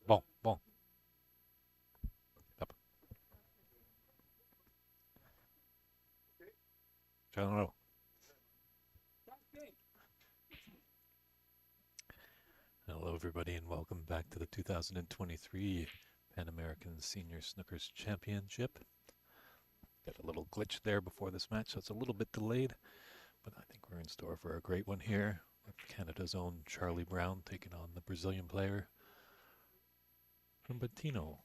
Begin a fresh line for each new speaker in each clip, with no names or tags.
Bom, bom. Tá. Já não. Hello, everybody, and welcome back to the 2023 Pan American Senior Snookers Championship. Got a little glitch there before this match, so it's a little bit delayed, but I think we're in store for a great one here with Canada's own Charlie Brown taking on the Brazilian player Humbertino.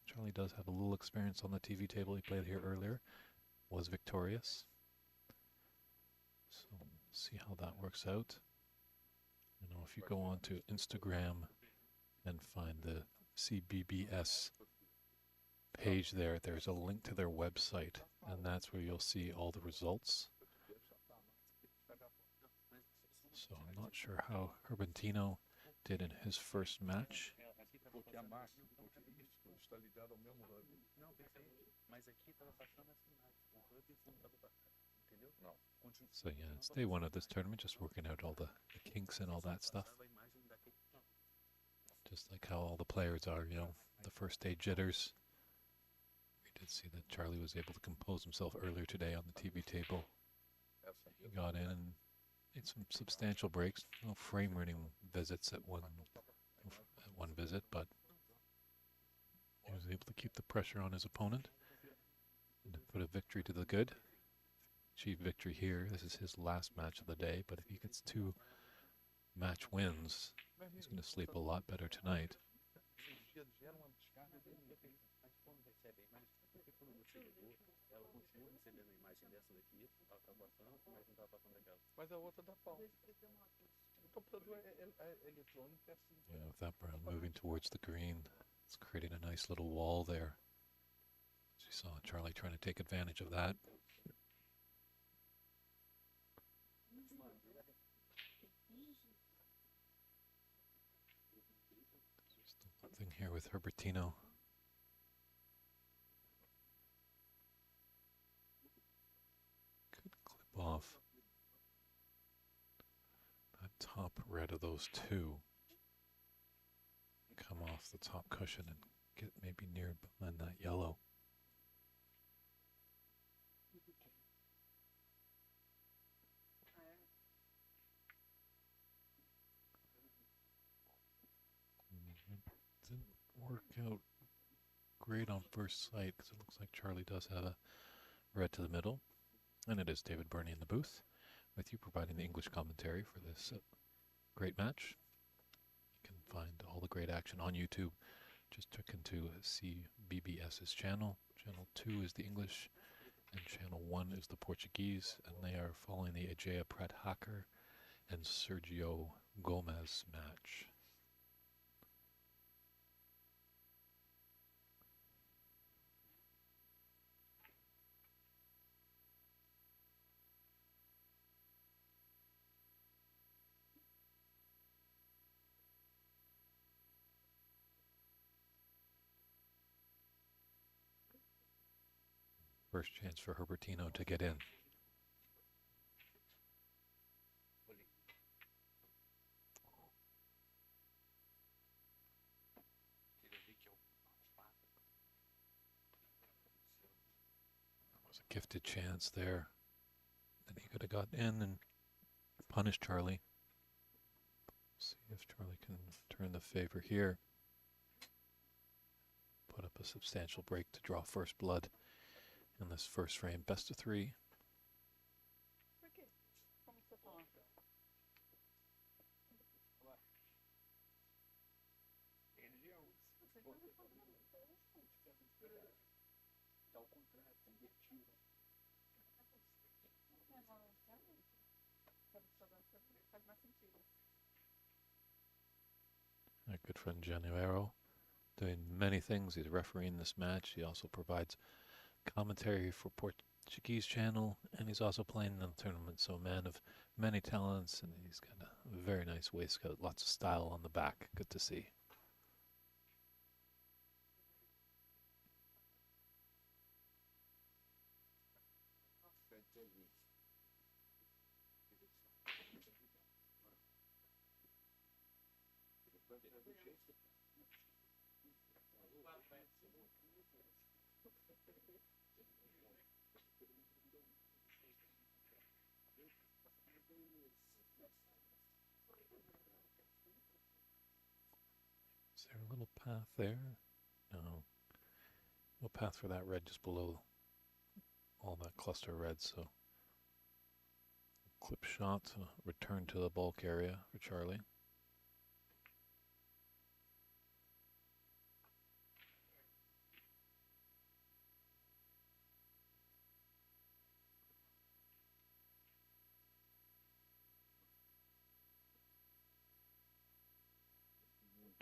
Charlie does have a little experience on the TV table. He played here earlier, was victorious. So we'll see how that works out. You know, if you go on to Instagram and find the CBBS page there, there's a link to their website, and that's where you'll see all the results. So I'm not sure how Humbertino did in his first match. So yeah, it's day one of this tournament, just working out all the kinks and all that stuff. Just like how all the players are, you know, the first day jitters. We did see that Charlie was able to compose himself earlier today on the TV table. He got in and made some substantial breaks. No frame running visits at one visit, but he was able to keep the pressure on his opponent and put a victory to the good. Achieve victory here. This is his last match of the day, but if he gets 2 match wins, he's going to sleep a lot better tonight. Yeah, with that brown moving towards the green, it's creating a nice little wall there. As you saw Charlie trying to take advantage of that. Still nothing here with Humbertino. Could clip off that top red of those 2. Come off the top cushion and get maybe near behind that yellow. Didn't work out great on first sight because it looks like Charlie does have a red to the middle. And it is David Burney in the booth with you providing the English commentary for this great match. You can find all the great action on YouTube. Just took into CBBS's channel. Channel 2 is the English and channel 1 is the Portuguese, and they are following the Ajaya Prat Hacker and Sergio Gomez match. First chance for Humbertino to get in. That was a gifted chance there. And he could have got in and punished Charlie. See if Charlie can turn the favor here. Put up a substantial break to draw first blood in this first frame, best of 3. Our good friend Januero doing many things. He's refereeing this match. He also provides commentary for Portuguese channel, and he's also playing in the tournament. So a man of many talents, and he's got a very nice waistcoat, lots of style on the back. Good to see. Is there a little path there? No. No path for that red just below all that cluster of red, so clip shot, return to the bulk area for Charlie.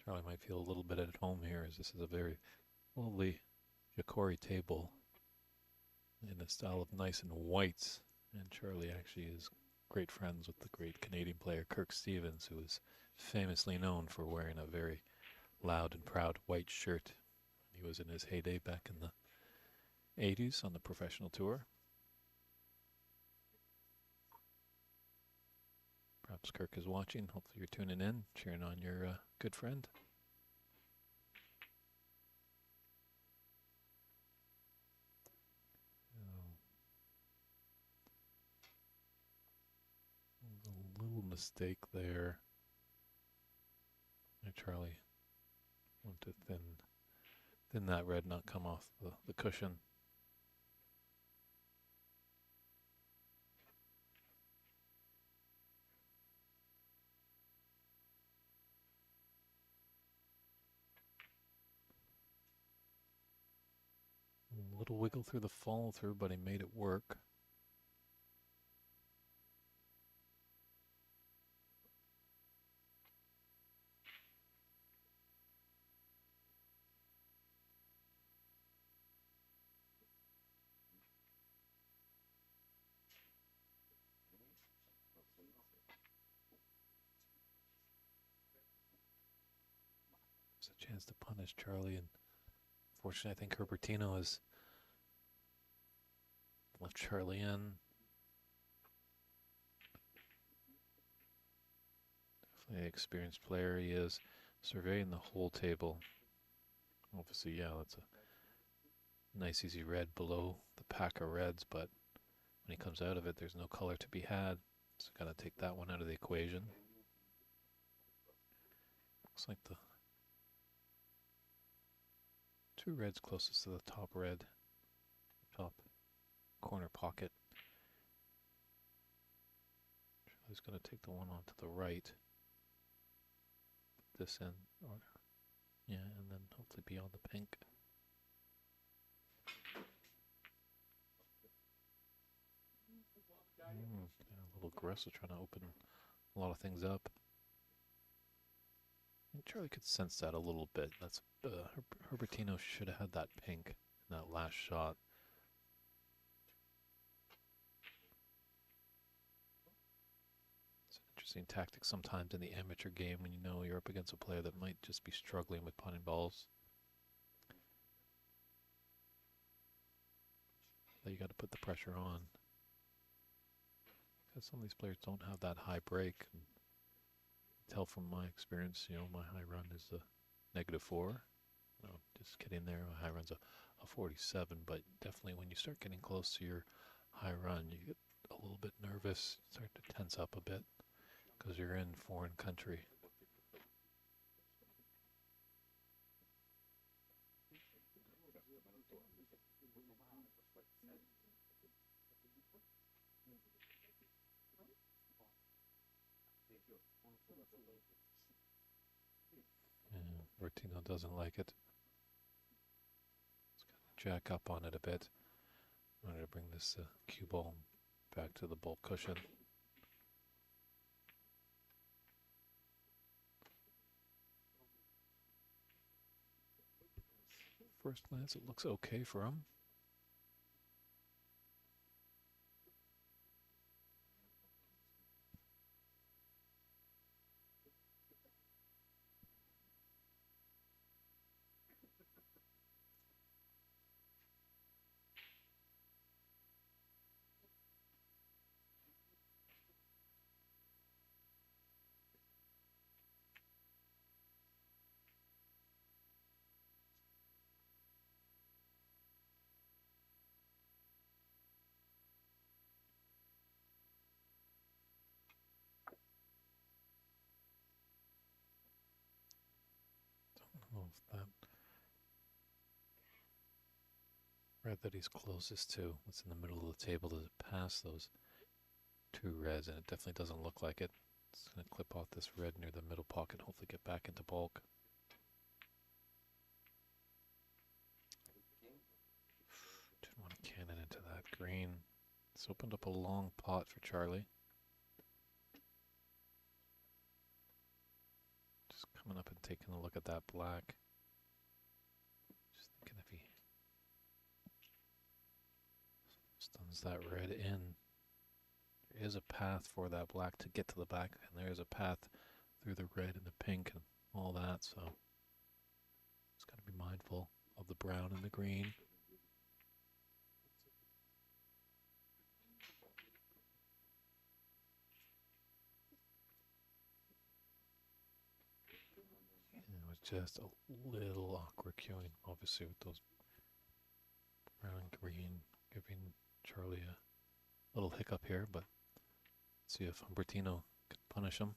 Charlie might feel a little bit at home here, as this is a very lovely Categoria table in the style of nice and whites. And Charlie actually is great friends with the great Canadian player Kirk Stevens, who is famously known for wearing a very loud and proud white shirt. He was in his heyday back in the 80s on the professional tour. Perhaps Kirk is watching. Hopefully you're tuning in, cheering on your good friend. A little mistake there. Charlie wanted to thin that red, not come off the cushion. A little wiggle through the follow through, but he made it work. There's a chance to punish Charlie, and fortunately I think Humbertino has left Charlie in. Definitely an experienced player he is, surveying the whole table. Obviously, yeah, that's a nice easy red below the pack of reds, but when he comes out of it, there's no color to be had. So gotta take that one out of the equation. Looks like the two reds closest to the top red, top corner pocket. Charlie's gonna take the one onto the right. Put this in, or yeah, and then hopefully beyond the pink. A little aggressive, trying to open a lot of things up. And Charlie could sense that a little bit. That's Humbertino should have had that pink in that last shot. It's an interesting tactic sometimes in the amateur game when you know you're up against a player that might just be struggling with putting balls. That you got to put the pressure on. Because some of these players don't have that high break. And tell from my experience, you know, my high run is a -4. No, just kidding there. My high run's a 47, but definitely when you start getting close to your high run, you get a little bit nervous, start to tense up a bit because you're in foreign country. Yeah, Humbertino doesn't like it. It's gonna jack up on it a bit. I'm going to bring this cue ball back to the bulk cushion. First glance, it looks okay for him. that red that he's closest to, what's in the middle of the table, does it pass those two reds? And it definitely doesn't look like it. It's going to clip off this red near the middle pocket, hopefully get back into bulk. Didn't want to cannon into that green. It's opened up a long pot for Charlie. Just coming up and taking a look at that black. Just thinking if he stuns that red in, there is a path for that black to get to the back, and there is a path through the red and the pink and all that, so just got to be mindful of the brown and the green. And it was just a little awkward queuing, obviously, with those brown and green, giving Charlie a little hiccup here, but let's see if Humbertino can punish him.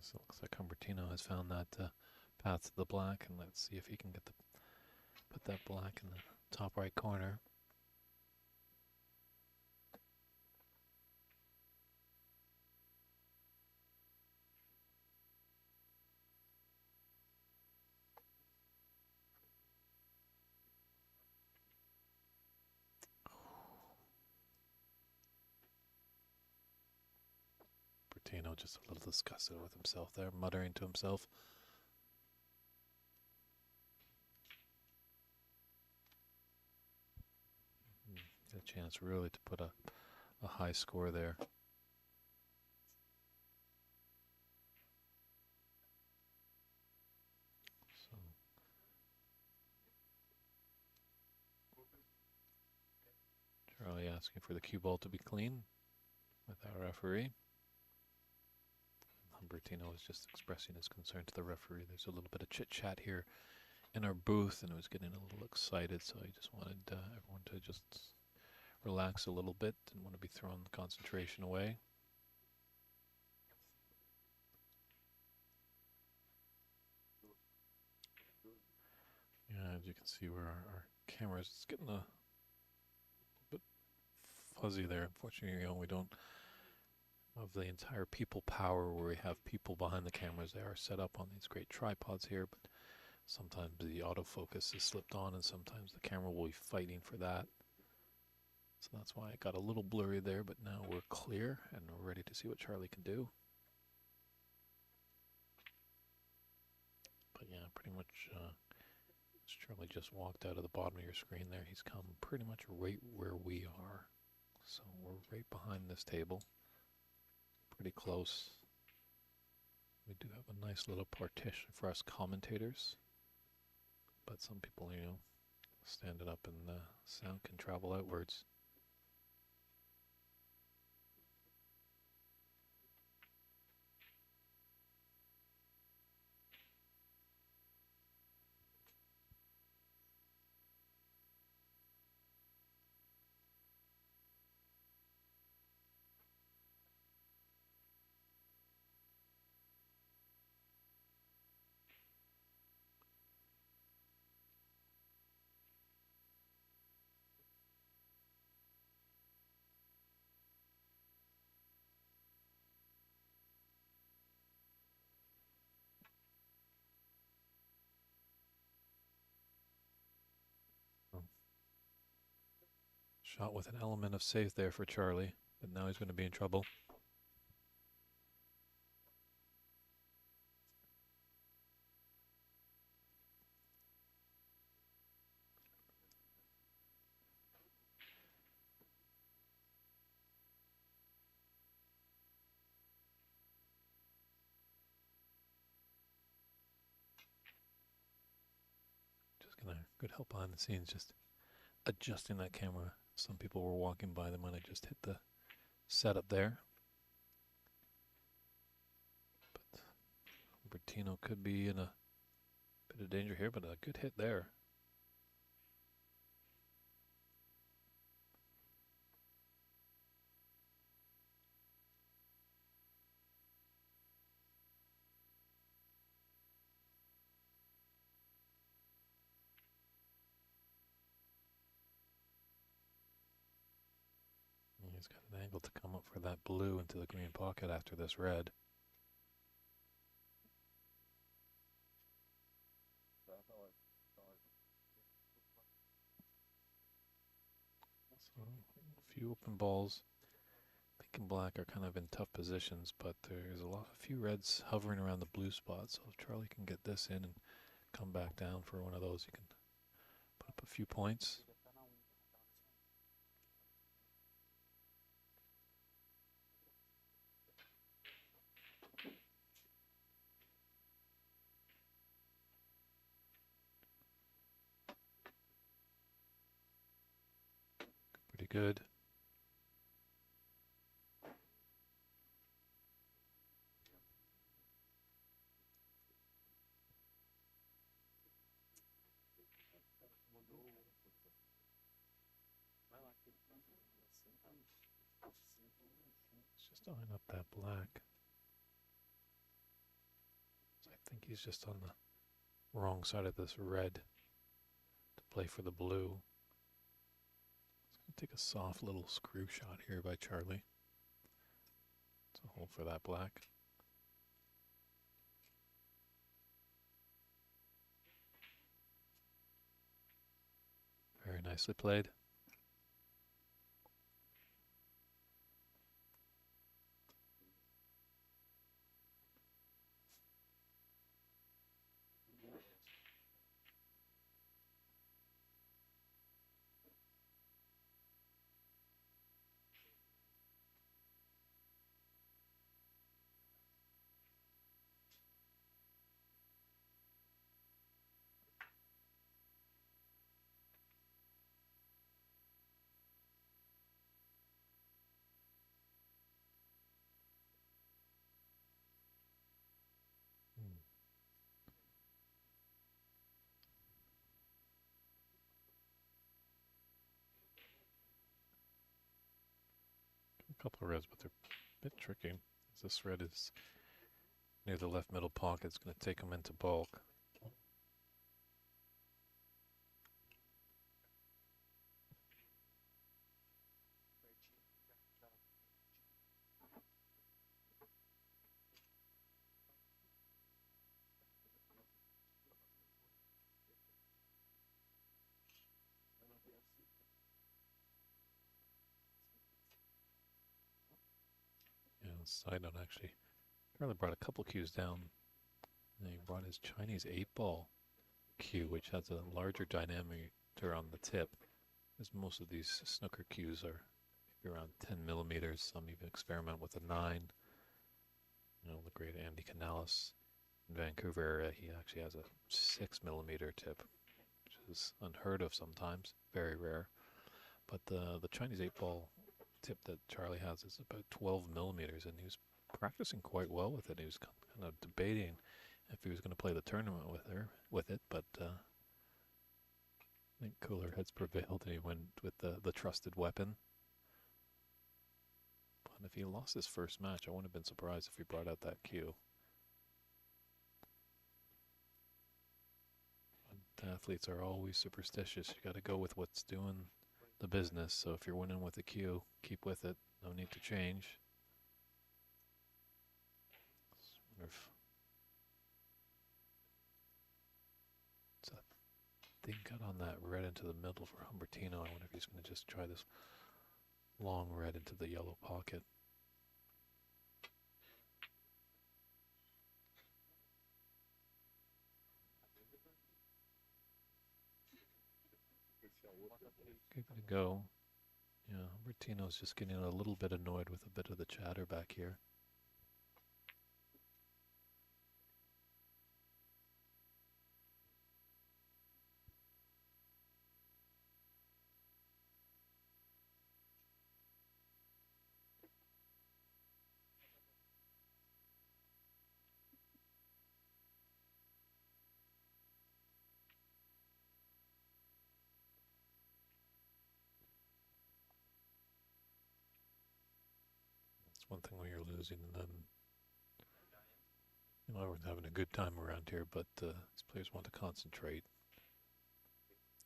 So it looks like Humbertino has found that path to the black, and let's see if he can put that black in the top right corner. Humbertino just a little disgusted with himself there, muttering to himself. Get a chance really to put a high score there. So Charlie asking for the cue ball to be clean with our referee. Humbertino was just expressing his concern to the referee. There's a little bit of chit-chat here in our booth, and it was getting a little excited, so he just wanted everyone to just relax a little bit. Didn't want to be throwing the concentration away. Yeah, as you can see where our camera is getting a bit fuzzy there. Unfortunately, we don't have the entire people power where we have people behind the cameras. They are set up on these great tripods here, but sometimes the autofocus is slipped on, and sometimes the camera will be fighting for that. So that's why it got a little blurry there, but now we're clear and we're ready to see what Charlie can do. But yeah, pretty much Charlie just walked out of the bottom of your screen there. He's come pretty much right where we are. So we're right behind this table. Pretty close. We do have a nice little partition for us commentators. But some people, standing up and the sound can travel outwards. Shot with an element of safe there for Charlie, but now he's going to be in trouble. Good help behind the scenes, just adjusting that camera. Some people were walking by them when I just hit the setup there. But Humbertino could be in a bit of danger here, but a good hit there. He's got an angle to come up for that blue into the green pocket after this red. So a few open balls. Pink and black are kind of in tough positions, but there's a few reds hovering around the blue spot. So if Charlie can get this in and come back down for one of those, he can put up a few points. Pretty good. It's just eyeing up that black. So I think he's just on the wrong side of this red to play for the blue. It's going to take a soft little screw shot here by Charlie. It's a hole for that black. Very nicely played. A couple of reds, but they're a bit tricky. This red is near the left middle pocket. It's going to take them into bulk. Yeah, side note actually. Charlie brought a couple cues down. And he brought his Chinese 8-ball cue, which has a larger diameter on the tip, as most of these snooker cues are maybe around 10 millimeters. Some even experiment with a 9. You know, the great Andy Canales in Vancouver, he actually has a 6 millimeter tip, which is unheard of sometimes, very rare. But the Chinese 8-ball tip that Charlie has is about 12 millimeters, and he was practicing quite well with it. He was kind of debating if he was going to play the tournament with it, but I think cooler heads prevailed, and he went with the trusted weapon. But if he lost his first match, I wouldn't have been surprised if he brought out that cue. But athletes are always superstitious. You got to go with what's doing the business. So if you're winning with a cue, keep with it. No need to change. It's a thin cut on that red into the middle for Humbertino. I wonder if he's going to just try this long red into the yellow pocket. Good to go. Yeah, Humbertino's just getting a little bit annoyed with a bit of the chatter back here. something when you're losing, and then everyone's having a good time around here, but these players want to concentrate.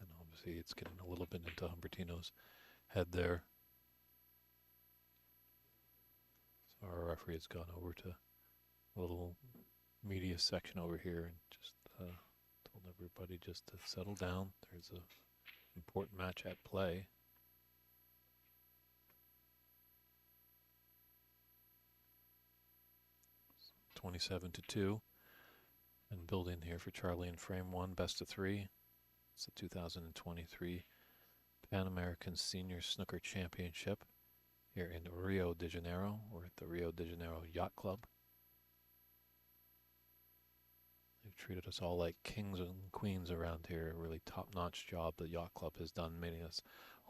And obviously it's getting a little bit into Humbertino's head there. So our referee has gone over to a little media section over here and just told everybody just to settle down. There's an important match at play. It's 27-2. And building here for Charlie in frame one, best of three. It's the 2023 Pan American Senior Snooker Championship here in Rio de Janeiro. We're at the Rio de Janeiro Yacht Club. They've treated us all like kings and queens around here. A really top-notch job the Yacht Club has done, making us,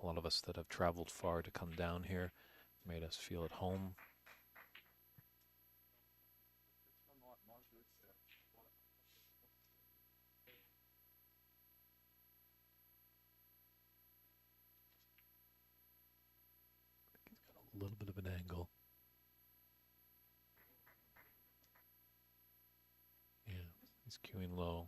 a lot of us that have traveled far to come down here, made us feel at home. A little bit of an angle. Yeah, he's queuing low.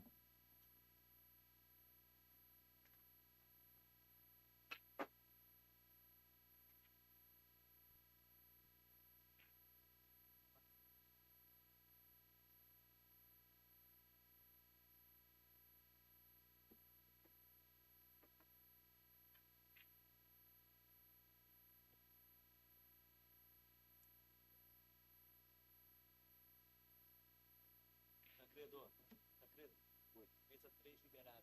Mesa 3 liberada.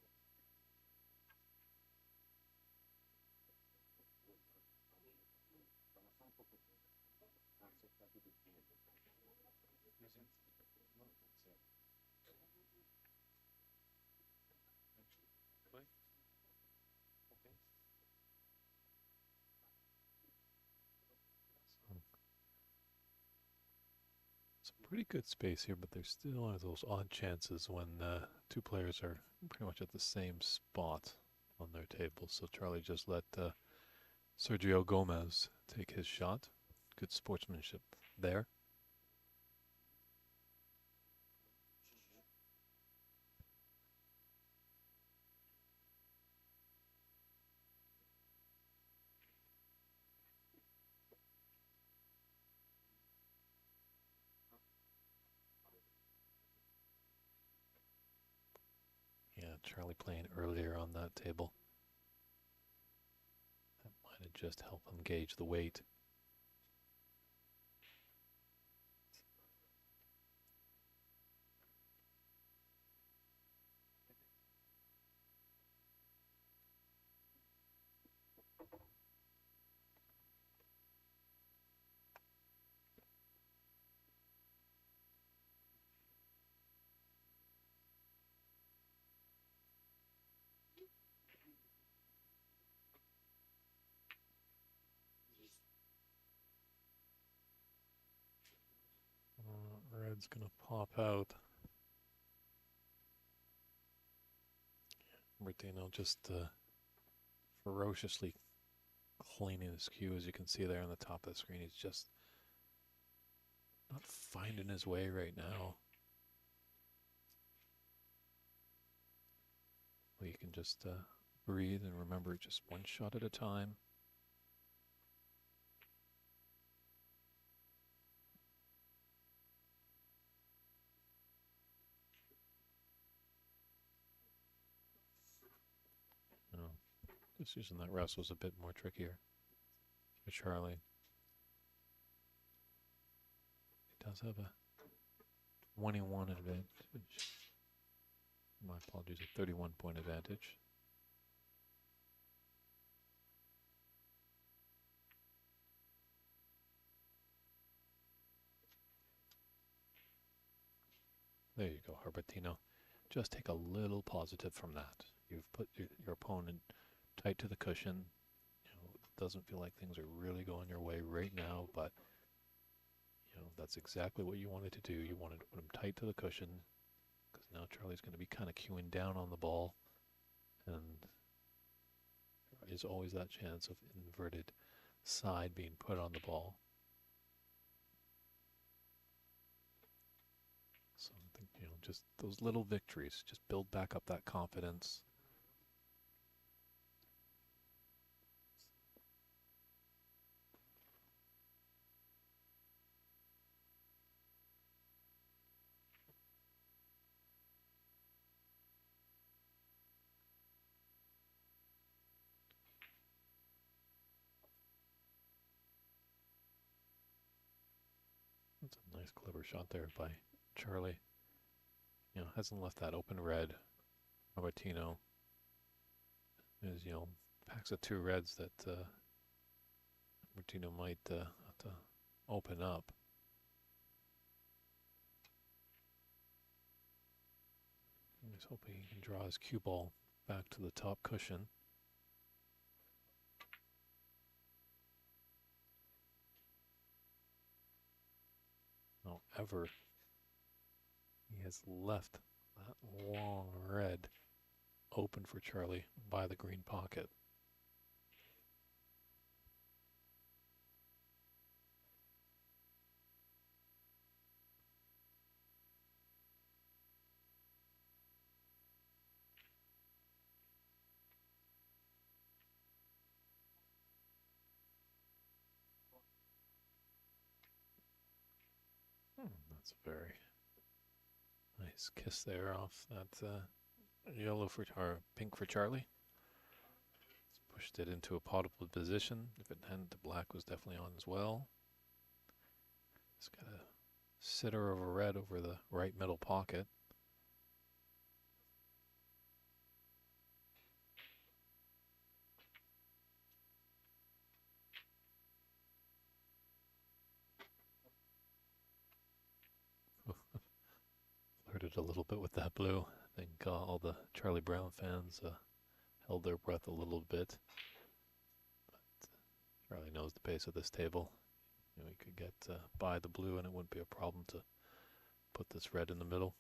It's a pretty good space here, but there still are those odd chances when two players are pretty much at the same spot on their table. So Charlie just let Sergio Gomez take his shot. Good sportsmanship there. Yeah, Charlie playing earlier on that table. That might have just helped him gauge the weight. Red's gonna pop out. Humbertino just ferociously cleaning his cue, as you can see there on the top of the screen. He's just not finding his way right now. Well, you can just breathe and remember just one shot at a time. Just using that rest was a bit more trickier for Charlie. He does have a 21 advantage. My apologies, a 31-point advantage. There you go, Humbertino. Just take a little positive from that. You've put your opponent tight to the cushion. It doesn't feel like things are really going your way right now, but that's exactly what you wanted to do. You wanted to put him tight to the cushion, because now Charlie's going to be kind of queuing down on the ball, and there is always that chance of inverted side being put on the ball. just those little victories, just build back up that confidence. That's a nice, clever shot there by Charlie. You know, hasn't left that open red. Humbertino is, you know, packs of 2 reds that Humbertino might have to open up. He's hoping he can draw his cue ball back to the top cushion. However, he has left that long red open for Charlie by the green pocket. That's a very nice kiss there off that yellow for, or pink for Charlie. It's pushed it into a potable position. If it hadn't, the black was definitely on as well. It's got a sitter of a red over the right middle pocket. Flirted a little bit with that blue. I think all the Charlie Brown fans held their breath a little bit. But Charlie knows the pace of this table. You know, he could get by the blue and it wouldn't be a problem to put this red in the middle.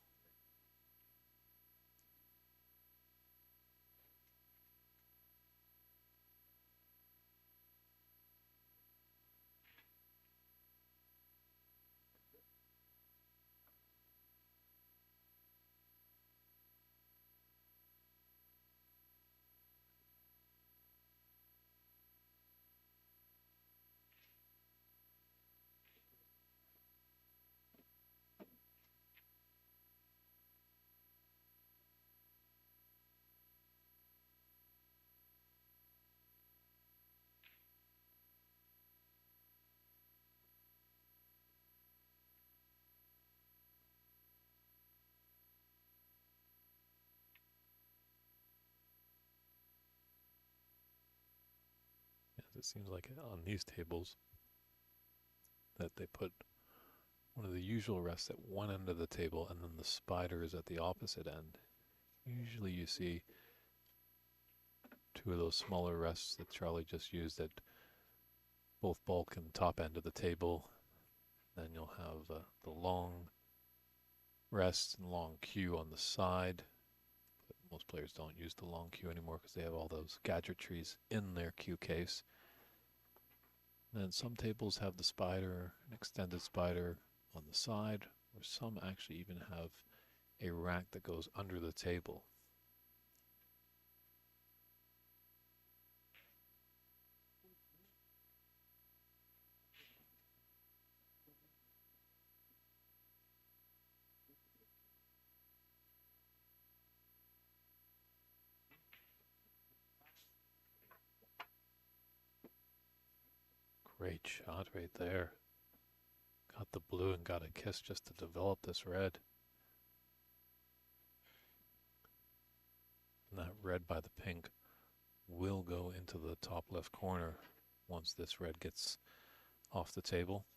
It seems like on these tables that they put one of the usual rests at one end of the table and then the spider is at the opposite end. Usually you see 2 of those smaller rests that Charlie just used at both bulk and top end of the table. Then you'll have the long rest and long cue on the side. But most players don't use the long cue anymore because they have all those gadgetries in their cue case. And then some tables have the spider, an extended spider on the side, or some actually even have a rack that goes under the table. Great shot right there. Got the blue and got a kiss just to develop this red. And that red by the pink will go into the top left corner once this red gets off the table.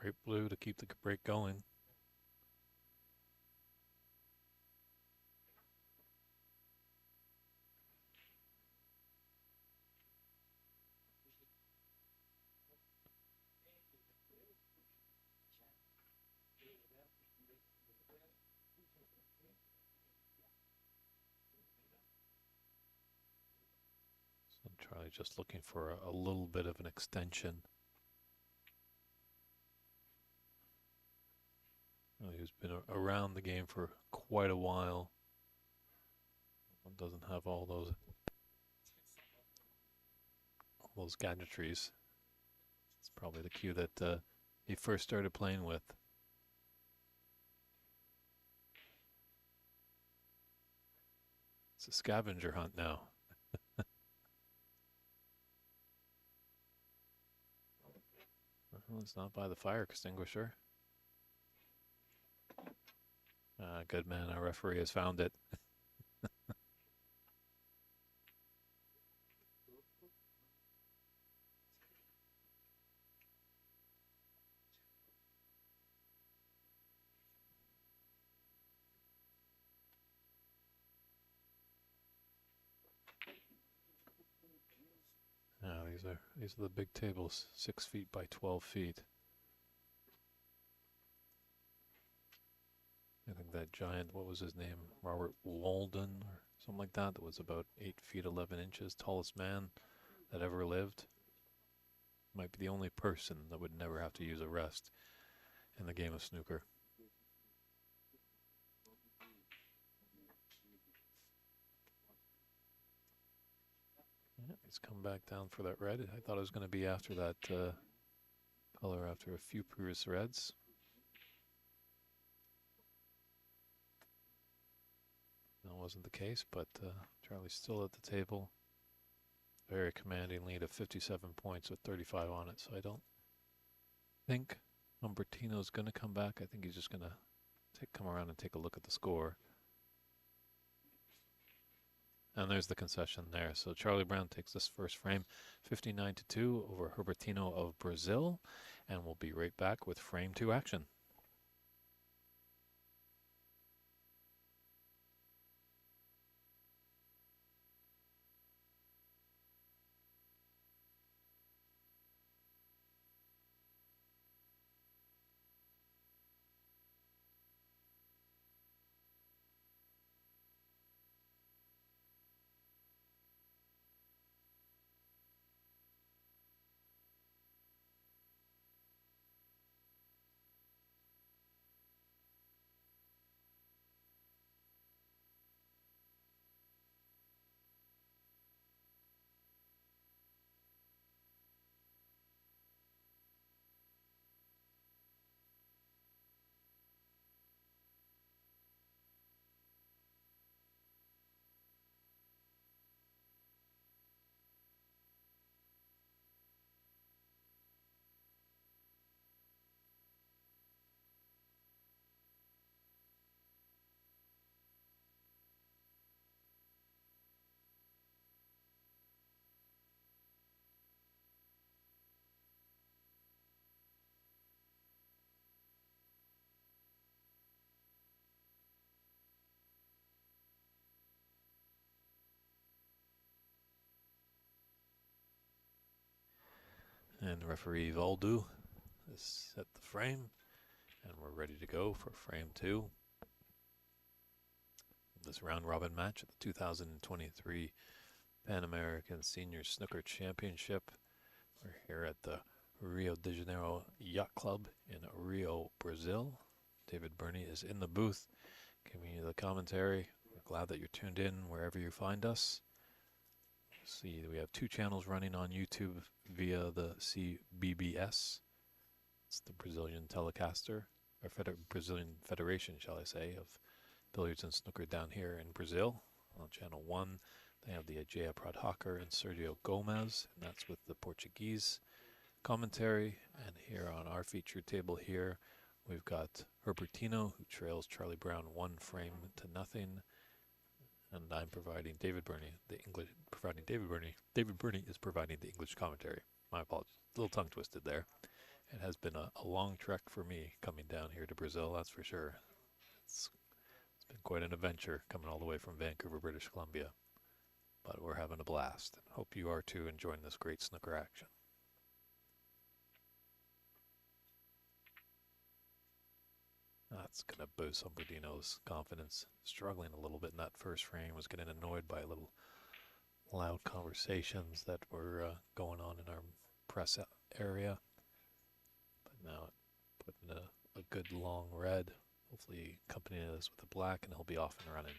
Bright blue to keep the break going. So Charlie just looking for a little bit of an extension. Well, he's been around the game for quite a while. One doesn't have all those gadgetries. It's probably the cue that he first started playing with. It's a scavenger hunt now. Well, it's not by the fire extinguisher. Good man, our referee has found it. These are the big tables, 6 feet by 12 feet. I think that giant, what was his name, Robert Walden or something like that, that was about 8 feet 11 inches, tallest man that ever lived. Might be the only person that would never have to use a rest in the game of snooker. Yeah, he's come back down for that red. I thought it was going to be after that color after a few previous reds. That wasn't the case, but Charlie's still at the table. Very commanding lead of 57 points with 35 on it, so I don't think Humbertino's going to come back. I think he's just going to come around and take a look at the score. And there's the concession there. So Charlie Brown takes this first frame 59-2 over Humbertino of Brazil, and we'll be right back with frame 2 action. And referee Valdu has set the frame, and we're ready to go for frame 2. This round robin match at the 2023 Pan American Senior Snooker Championship. We're here at the Rio de Janeiro Yacht Club in Rio, Brazil. David Burney is in the booth giving you the commentary. We're glad that you're tuned in wherever you find us. See, we have 2 channels running on YouTube via the CBBS. It's the Brazilian telecaster, or Brazilian Federation, shall I say, of billiards and snooker down here in Brazil. On channel 1, they have the Ajay Pradhakar and Sergio Gomez, and that's with the Portuguese commentary. And here on our featured table here, we've got Humbertino, who trails Charlie Brown 1 frame to nothing. And I'm providing David Burney, David Burney is providing the English commentary. My apologies. A little tongue twisted there. It has been a long trek for me coming down here to Brazil, that's for sure. It's been quite an adventure coming all the way from Vancouver, British Columbia. But we're having a blast. Hope you are too, enjoying this great snooker action. That's going to boost Humbertino's confidence. Struggling a little bit in that first frame, was getting annoyed by little loud conversations that were going on in our press area. But now putting a good long red, hopefully accompanying us with a black, and he'll be off and running.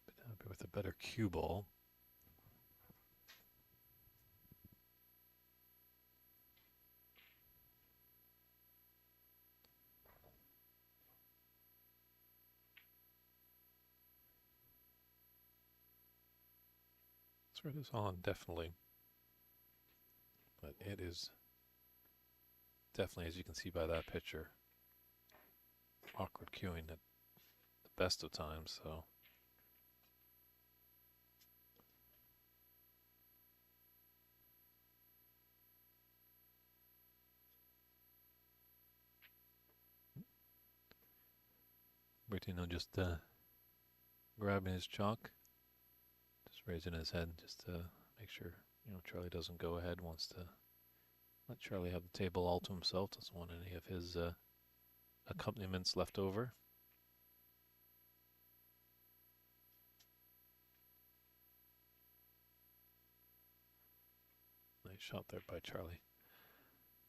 Been happy with a better cue ball. Thread is on, definitely. But it is definitely, as you can see by that picture, awkward cueing at the best of times, so. Bertino just grabbing his chalk, just raising his head just to make sure, Charlie doesn't go ahead, wants to let Charlie have the table all to himself, doesn't want any of his accompaniments left over. Nice shot there by Charlie.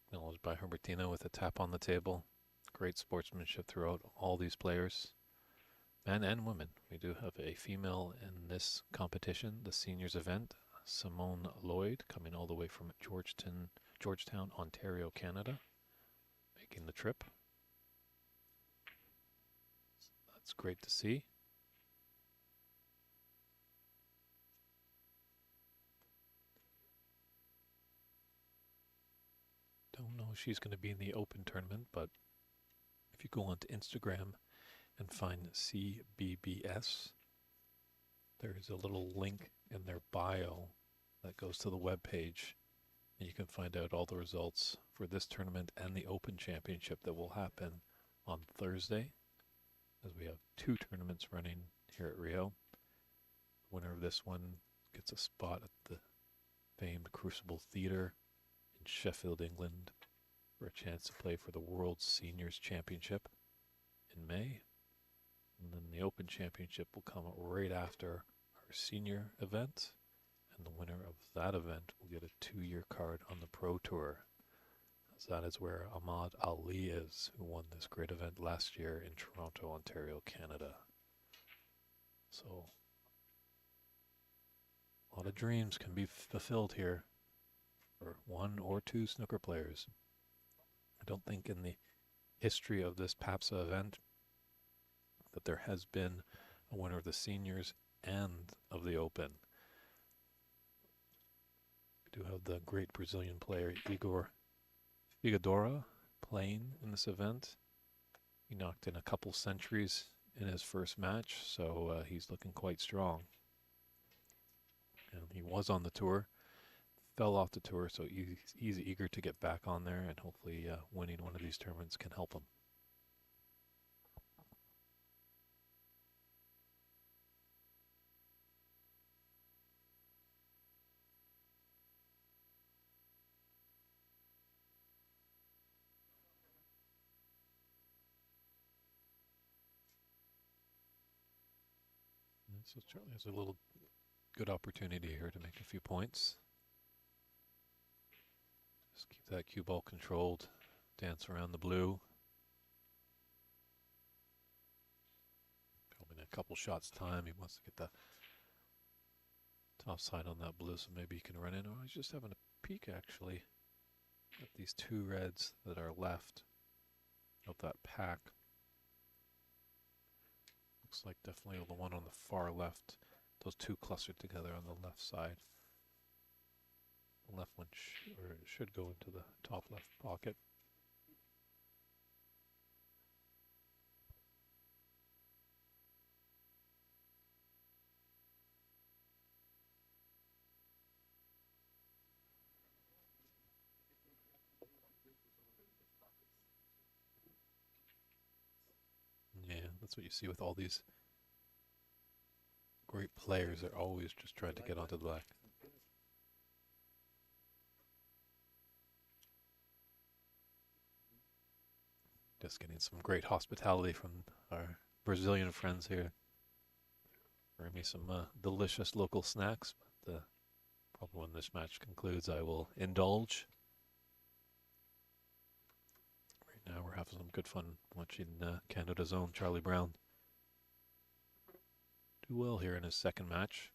Acknowledged by Humbertino with a tap on the table. Great sportsmanship throughout all these players, men and women. We do have a female in this competition, the seniors event, Simone Lloyd, coming all the way from Georgetown, Ontario, Canada, making the trip. So that's great to see. Don't know if she's going to be in the Open tournament, but if you go onto Instagram and find CBBS, there is a little link in their bio that goes to the web page, and you can find out all the results for this tournament and the Open Championship that will happen on Thursday, as we have 2 tournaments running here at Rio. The winner of this one gets a spot at the famed Crucible Theatre in Sheffield, England, for a chance to play for the World Seniors Championship in May. And then the Open Championship will come right after our senior event, and the winner of that event will get a 2-year card on the Pro Tour, as that is where Ahmad Ali is, who won this great event last year in Toronto, Ontario, Canada. So a lot of dreams can be fulfilled here for 1 or 2 snooker players. I don't think in the history of this PAPSA event that there has been a winner of the seniors and of the Open. We do have the great Brazilian player Igor Figueroa playing in this event. He knocked in a couple centuries in his first match, so he's looking quite strong. And he was on the tour, fell off the tour, so he's eager to get back on there, and hopefully winning one of these tournaments can help him. And so Charlie has a little good opportunity here to make a few points. Just keep that cue ball controlled, dance around the blue. Probably in a couple shots time, he wants to get the top side on that blue, so maybe he can run in. Oh, he's just having a peek actually at these 2 reds that are left of that pack. Looks like definitely the one on the far left, those 2 clustered together on the left side. The left one should go into the top left pocket. that's what you see with all these great players. They're always just trying to get onto the black. Just getting some great hospitality from our Brazilian friends here. Bring me some delicious local snacks. But probably when this match concludes, I will indulge. Right now, we're having some good fun watching Canada's own Charlie Brown do well here in his second match.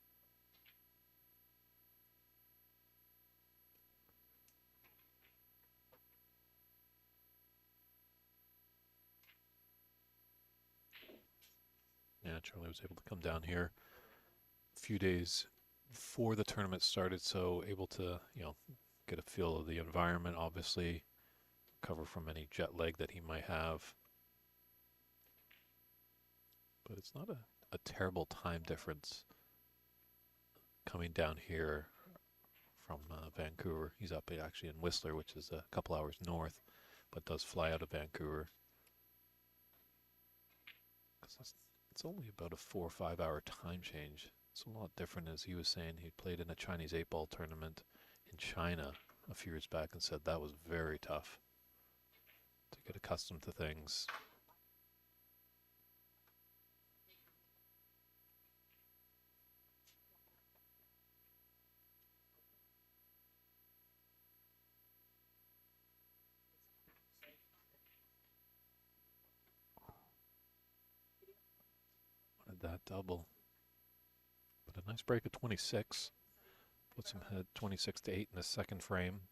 Yeah, Charlie was able to come down here a few days before the tournament started, so able to, get a feel of the environment, obviously, recover from any jet lag that he might have. But it's not a terrible time difference coming down here from Vancouver. He's up actually in Whistler, which is a couple hours north, but does fly out of Vancouver. It's only about a 4 or 5 hour time change. It's a lot different, as he was saying. He played in a Chinese 8-ball tournament in China a few years back and said that was very tough to get accustomed to things. That double, but a nice break of 26 puts him ahead 26-8 in the second frame.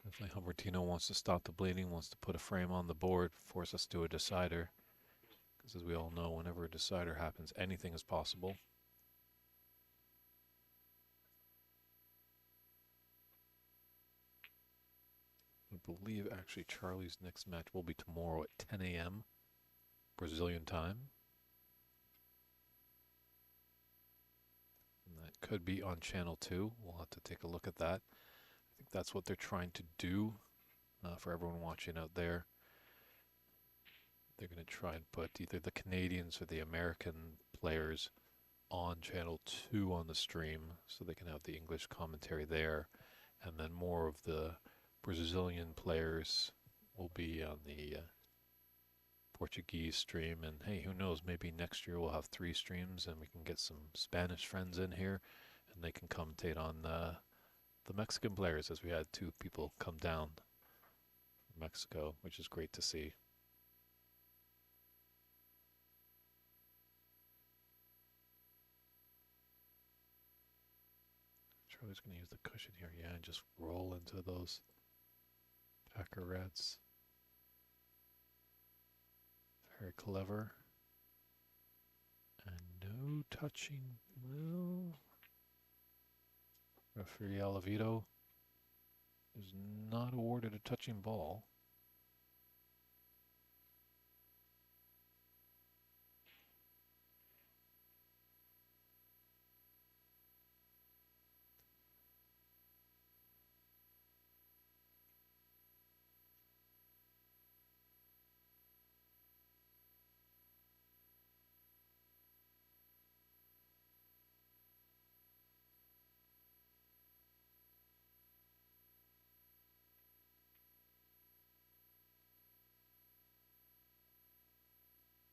Definitely Humbertino wants to stop the bleeding, wants to put a frame on the board, force us to a decider, because as we all know, whenever a decider happens, anything is possible. I believe actually Charlie's next match will be tomorrow at 10 a.m. Brazilian time. And that could be on Channel 2. We'll have to take a look at that. I think that's what they're trying to do for everyone watching out there. They're going to try and put either the Canadians or the American players on Channel 2 on the stream so they can have the English commentary there. And then more of the Brazilian players will be on the Portuguese stream, and hey, who knows, maybe next year we'll have 3 streams and we can get some Spanish friends in here and they can commentate on the Mexican players, as we had 2 people come down from Mexico, which is great to see. Charlie's going to use the cushion here, yeah, and just roll into those Packer Reds. Very clever. And no touching. Well, referee Alavito is not awarded a touching ball.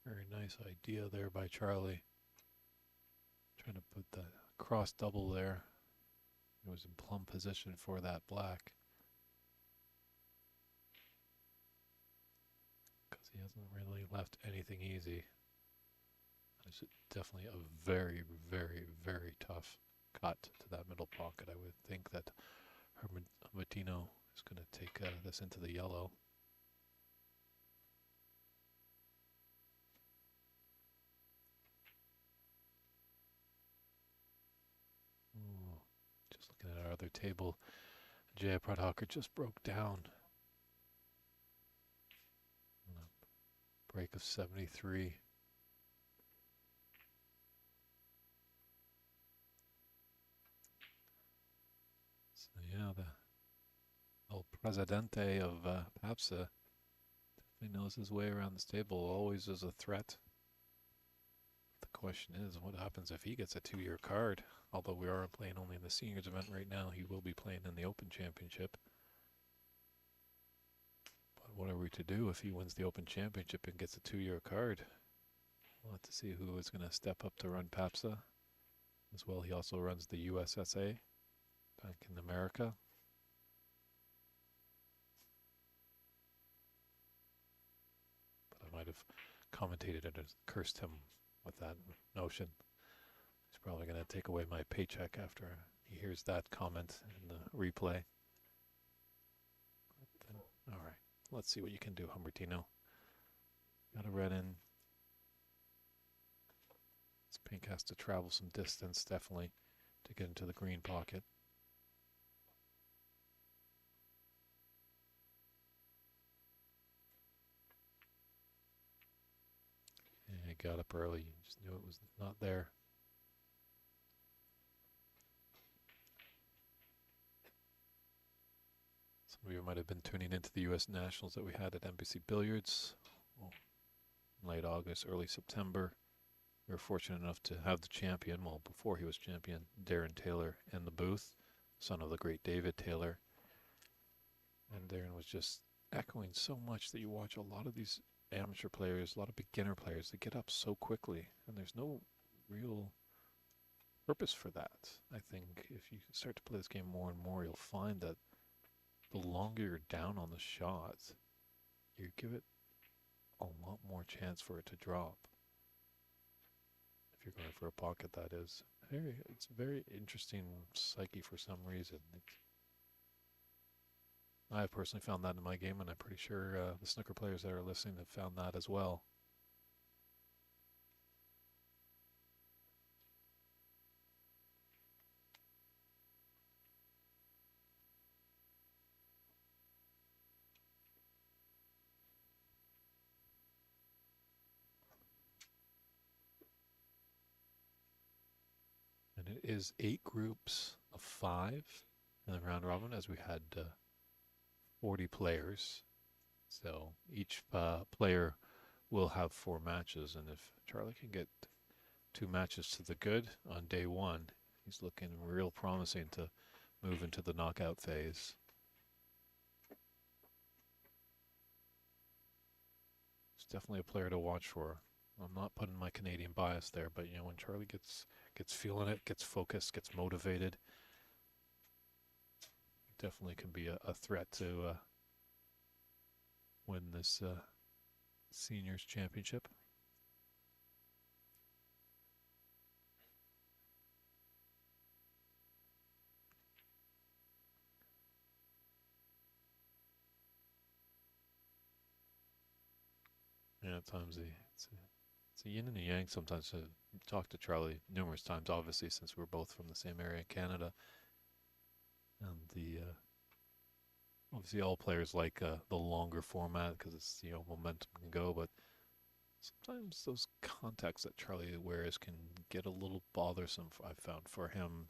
Very nice idea there by Charlie. Trying to put the cross double there. He was in plumb position for that black. Because he hasn't really left anything easy. It's definitely a very, very, very tough cut to that middle pocket. I would think that Humbertino is going to take this into the yellow. Ooh, just looking at our other table, Jay Pradhakar just broke down. Break of 73. So yeah, the El Presidente of PAPSA. He knows his way around this table, always as a threat. The question is, what happens if he gets a 2-year card? Although we are playing only in the seniors event right now, he will be playing in the Open Championship. But what are we to do if he wins the Open Championship and gets a 2-year card? We'll have to see who is going to step up to run PAPSA. As well, he also runs the USSA back in America. But I might have commentated and cursed him with that notion. He's probably going to take away my paycheck after he hears that comment in the replay. All right, let's see what you can do, Humbertino. Got a red in. This pink has to travel some distance, definitely, to get into the green pocket. And it got up early. You just knew it was not there. Some of you might have been tuning into the U.S. Nationals that we had at NBC Billiards. Late August, early September. We were fortunate enough to have the champion, well, before he was champion, Darren Taylor, in the booth, son of the great David Taylor. And Darren was just echoing so much that you watch a lot of these amateur players, a lot of beginner players, they get up so quickly, and there's no real purpose for that. I think if you start to play this game more and more, you'll find that the longer you're down on the shot, you give it a lot more chance for it to drop. If you're going for a pocket, that is. It's very interesting psyche for some reason. I personally found that in my game, and I'm pretty sure the snooker players that are listening have found that as well. And it is 8 groups of 5 in the round robin, as we had 40 players. So each player will have 4 matches, and if Charlie can get 2 matches to the good on day 1, he's looking real promising to move into the knockout phase. He's definitely a player to watch for. I'm not putting my Canadian bias there, but you know, when Charlie gets feeling it, gets focused, gets motivated, definitely can be a threat to win this seniors championship. Yeah, at times it's a yin and a yang sometimes. To talk to Charlie numerous times, obviously, since we're both from the same area in Canada. And obviously all players like the longer format because it's, you know, momentum can go, but sometimes those contacts that Charlie wears can get a little bothersome, I've found, for him,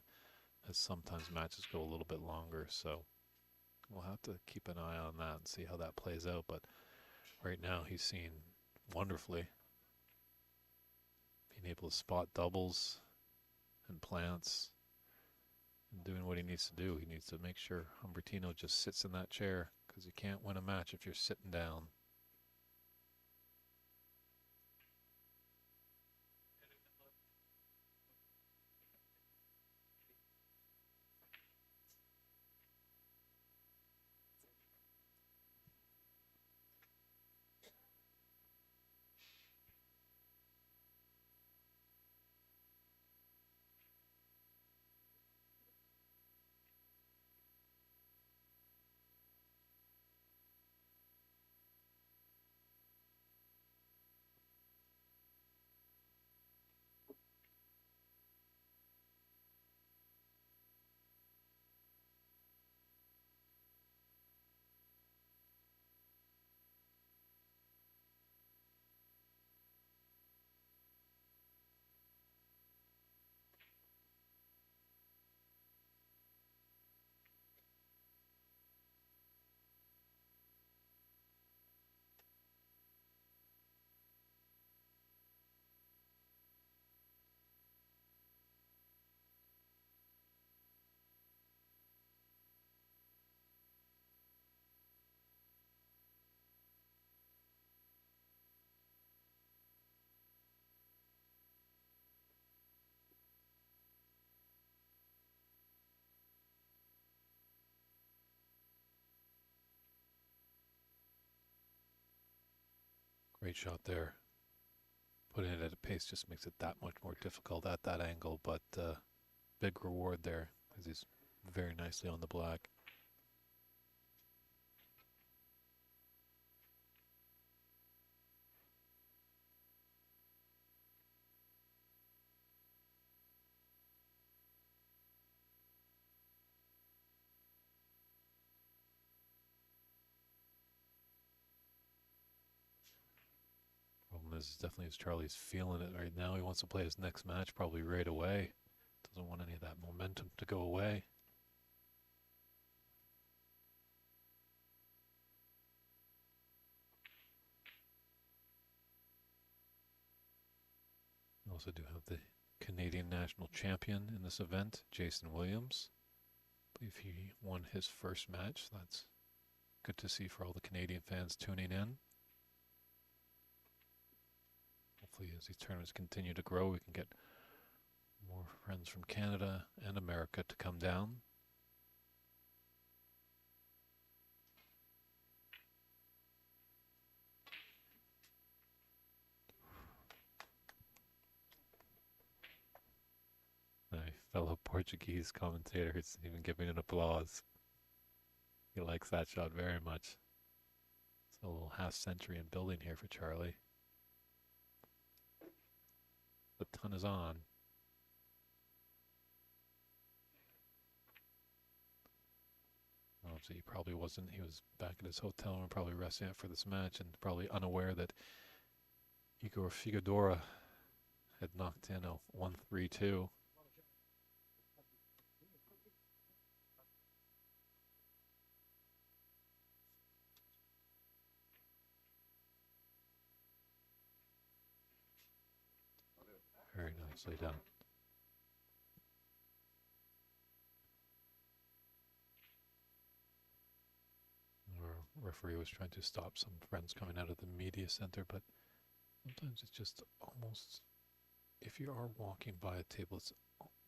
as sometimes matches go a little bit longer. So we'll have to keep an eye on that and see how that plays out. But right now he's seen wonderfully, being able to spot doubles and plants and doing what he needs to do. He needs to make sure Humbertino just sits in that chair, because you can't win a match if you're sitting down. Great shot there. Putting it at a pace just makes it that much more difficult at that angle, but big reward there as he's very nicely on the black. Problem is definitely as Charlie's feeling it right now. He wants to play his next match probably right away. Doesn't want any of that momentum to go away. We also do have the Canadian national champion in this event, Jason Williams. I believe he won his first match. That's good to see for all the Canadian fans tuning in. Hopefully as these tournaments continue to grow, we can get more friends from Canada and America to come down. My fellow Portuguese commentator is even giving an applause. He likes that shot very much. It's a little half century in building here for Charlie. The ton is on. Obviously, he probably wasn't. He was back at his hotel room, probably resting up for this match, and probably unaware that Igor Figueroa had knocked in a 1-3-2. Very nicely done. Our referee was trying to stop some friends coming out of the media center, but sometimes it's just almost, if you are walking by a table, it's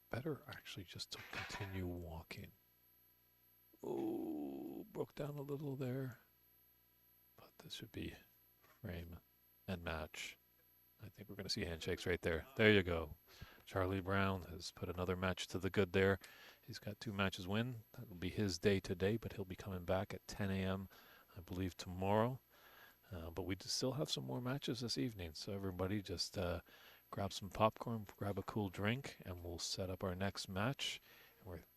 better actually just to continue walking. Oh, broke down a little there, but this should be frame and match. I think we're going to see handshakes right there. There you go. Charlie Brown has put another match to the good there. He's got 2 matches win. That will be his day today, but he'll be coming back at 10 a.m., I believe, tomorrow. But we still have some more matches this evening, so everybody just grab some popcorn, grab a cool drink, and we'll set up our next match.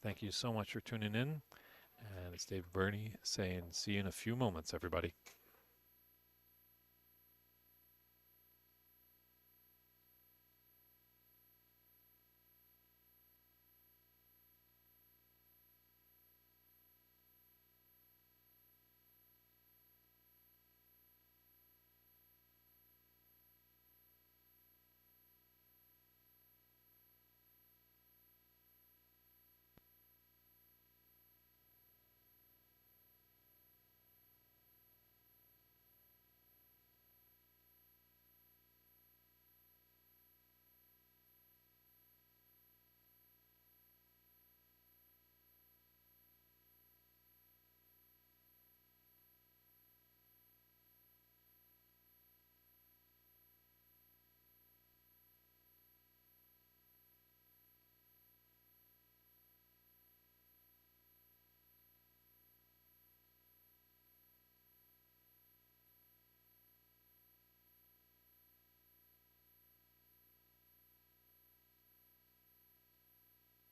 Thank you so much for tuning in. And it's Dave Burney saying see you in a few moments, everybody.